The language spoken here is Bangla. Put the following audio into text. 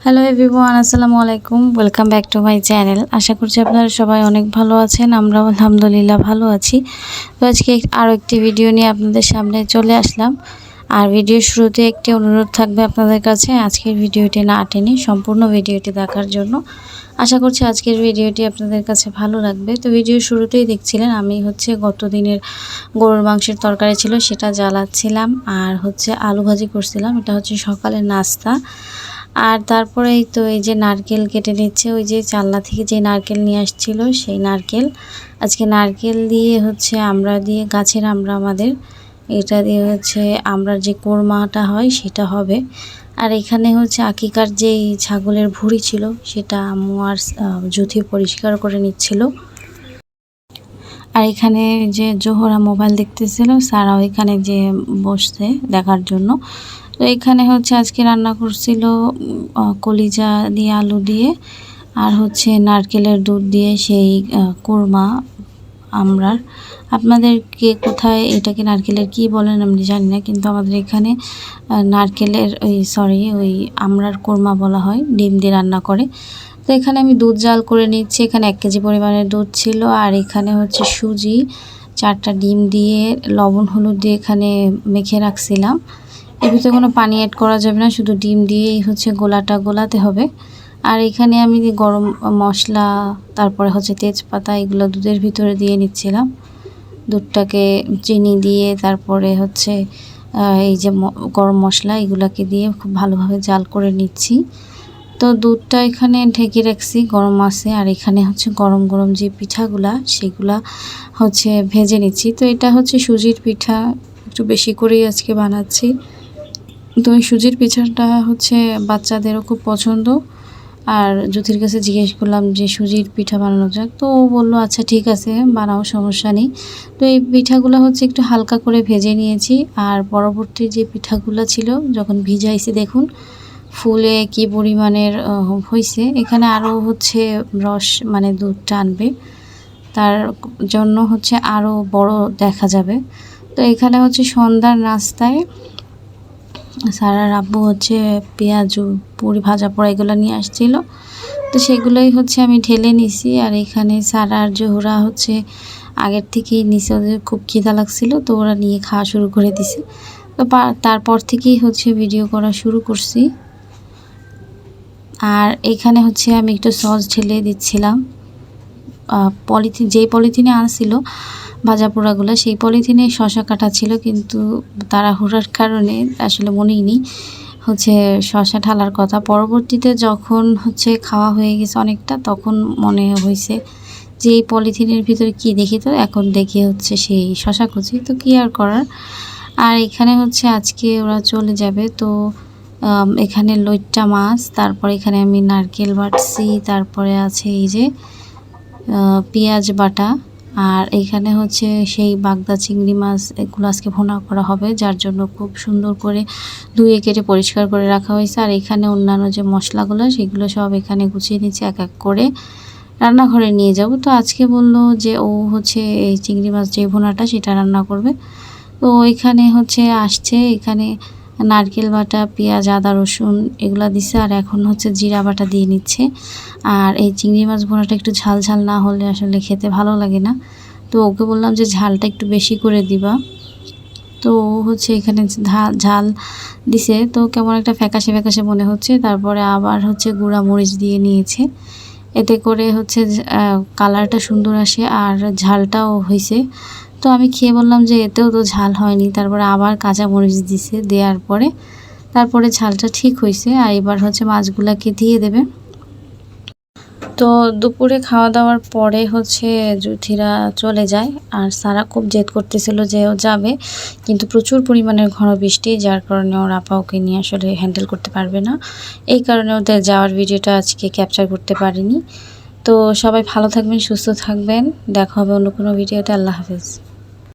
হ্যালো এভরিওয়ান, আসসালামু আলাইকুম। Welcome back to my channel. আশা করছি আপনারা সবাই অনেক ভালো আছেন। আমরাও আলহামদুলিল্লাহ ভালো আছি। তো আজকে আরও একটি ভিডিও নিয়ে আপনাদের সামনে চলে আসলাম। আর ভিডিওর শুরুতে একটি অনুরোধ থাকবে আপনাদের কাছে, আজকের ভিডিওটি না টেনে সম্পূর্ণ ভিডিওটি দেখার জন্য। আশা করছি আজকের ভিডিওটি আপনাদের কাছে ভালো লাগবে। তো ভিডিওর শুরুতেই দেখছিলেন আমি গত দিনের গরুর মাংসের তরকারি ছিল, সেটা জ্বালাচ্ছিলাম। আর আলু ভাজি করছিলাম, এটা সকালের নাস্তা। আর তারপরে এই যে নারকেল কেটে নিচ্ছে, ওই যে চালনা থেকে যে নারকেল নিয়ে আসছিল সেই নারকেল। আজকে নারকেল দিয়ে আমরা দিয়ে গাছের আমরা আমাদের এটা দিয়ে আমরার যে কোরমাটা হয় সেটা হবে। আর এখানে আকিকার যেই ছাগলের ভুঁড়ি ছিল সেটা আম্মু আর জুথি পরিষ্কার করে নিচ্ছিল। আর এখানে যে জোহরা মোবাইল দেখতেছিল, সারাও এখানে যে বসছে দেখার জন্য। তো এখানে আজকে রান্না করছিল কলিজা দিয়ে আলু দিয়ে, আর নারকেলের দুধ দিয়ে সেই কোরমা। আমরার আপনাদের কে কোথায় এটাকে নারকেলের কি বলেন আমি জানি না, কিন্তু আমাদের এখানে নারকেলের ওই আমরার কোরমা বলা হয়, ডিম দিয়ে রান্না করে। তো এখানে আমি দুধ জাল করে নিচ্ছি। এখানে 1 কেজি পরিমাণের দুধ ছিল। আর এখানে সুজি, 4টা ডিম দিয়ে লবণ হলুদ দিয়ে এখানে মেখে রাখছিলাম। এর ভিতরে কোনো পানি অ্যাড করা যাবে না, শুধু ডিম দিয়েই গোলাটা গোলাতে হবে। আর এখানে আমি গরম মশলা, তারপরে তেজপাতা, এগুলো দুধের ভিতরে দিয়ে নিচ্ছিলাম। দুধটাকে চিনি দিয়ে তারপরে এই যে গরম মশলা এগুলাকে দিয়ে খুব ভালোভাবে জাল করে নিচ্ছি। তো দুধটা এখানে ঢেকে রাখছি, গরম আছে। আর এখানে গরম গরম যে পিঠাগুলা সেগুলা ভেজে নিচ্ছি। তো এটা সুজির পিঠা, একটু বেশি করেই আজকে বানাচ্ছি। তো এই সুজির পিঠাটা বাচ্চাদেরও খুব পছন্দ। আর জ্যোতির কাছে জিজ্ঞেস করলাম যে সুজির পিঠা বানানো যাক, তো ও বললো আচ্ছা ঠিক আছে বানাও, সমস্যা নেই। তো এই পিঠাগুলো একটু হালকা করে ভেজে নিয়েছি। আর পরবর্তী যে পিঠাগুলো ছিল যখন ভিজাইছি, দেখুন ফুলে কি পরিমাণের হয়েছে। এখানে আরও রস মানে দুধ টানবে, তার জন্য আরও বড় দেখা যাবে। তো এখানে সন্ধ্যার নাস্তায় সারার আব্বু পেঁয়াজু পুরি ভাজা পোড়া এগুলো নিয়ে আসছিল। তো সেগুলোই আমি ঢেলে নিছি। আর এখানে সারা আর জোহরা আগের থেকেই নিচে, ওদের খুব খিদা লাগছিল, তো ওরা নিয়ে খাওয়া শুরু করে দিছে। তো তারপর থেকেই ভিডিও করা শুরু করছি। আর এখানে আমি একটু সস ঢেলে দিচ্ছিলাম। যেই পলিথিনে আনছিল ভাজা পোড়াগুলো, সেই পলিথিনে শসা কাটা ছিল, কিন্তু তাড়াহুড়ার কারণে আসলে মনেই নেই শসা ঢালার কথা। পরবর্তীতে যখন খাওয়া হয়ে গেছে অনেকটা, তখন মনে হয়েছে যে এই পলিথিনের ভিতরে কি দেখি, তো এখন দেখি সেই শসা কুচি, তো কি আর করার। আর এখানে আজকে ওরা চলে যাবে। তো এখানে লইট্টা মাছ, তারপর এখানে আমি নারকেল বাটছি, তারপরে আছে এই যে পেঁয়াজ বাটা। আর এইখানে সেই বাগদা চিংড়ি মাছ, এগুলো আজকে ভুনা করা হবে, যার জন্য খুব সুন্দর করে ধুয়ে কেটে পরিষ্কার করে রাখা হয়েছে। আর এখানে অন্যান্য যে মশলাগুলো সেগুলো সব এখানে গুছিয়ে নিচ্ছে, এক এক করে রান্নাঘরে নিয়ে যাব। তো আজকে বললো যে ও এই চিংড়ি মাছ যে ভুনাটা সেটা রান্না করবে। তো এখানে আসছে, এখানে নারকেল বাটা, পেঁয়াজ, আদা, রসুন এগুলো দিছে। আর এখন জিরা বাটা দিয়ে নিচ্ছে। আর এই চিংড়ি মাছ ভুনাটা একটু ঝাল ঝাল না হলে আসলে খেতে ভালো লাগে না। তো ওকে বললাম যে ঝালটা একটু বেশি করে দিবা। তো এখানে ঝাল দিছে, তো কেমন একটা ফ্যাকাশে ফ্যাকাশে মনে হচ্ছে। তারপরে আবার গুঁড়া মরিচ দিয়ে নিয়েছে, এতে করে কালারটা সুন্দর আসে আর ঝালটাও হয়েছে। তো আমি খেয়ে বললাম যে এতেও তো ঝাল হয়নি। তারপরে আবার কাঁচা মরিচ দিছে, দেওয়ার পরে তারপরে ঝালটা ঠিক হয়েছে। আর এবার মাছগুলাকে দিয়ে দেবে। তো দুপুরে খাওয়া দাওয়ার পরে জুথিরা চলে যায়। আর সারা খুব জেদ করতেছিল যে ও যাবে, কিন্তু প্রচুর পরিমাণের ঘন বৃষ্টি, যার কারণে ওর আপা ওকে নিয়ে আসলে হ্যান্ডেল করতে পারবে না। এই কারণে ওদের যাওয়ার ভিডিওটা আজকে ক্যাপচার করতে পারিনি। তো সবাই ভালো থাকবেন, সুস্থ থাকবেন, দেখা হবে অন্য কোনো ভিডিওতে। আল্লাহ হাফেজ।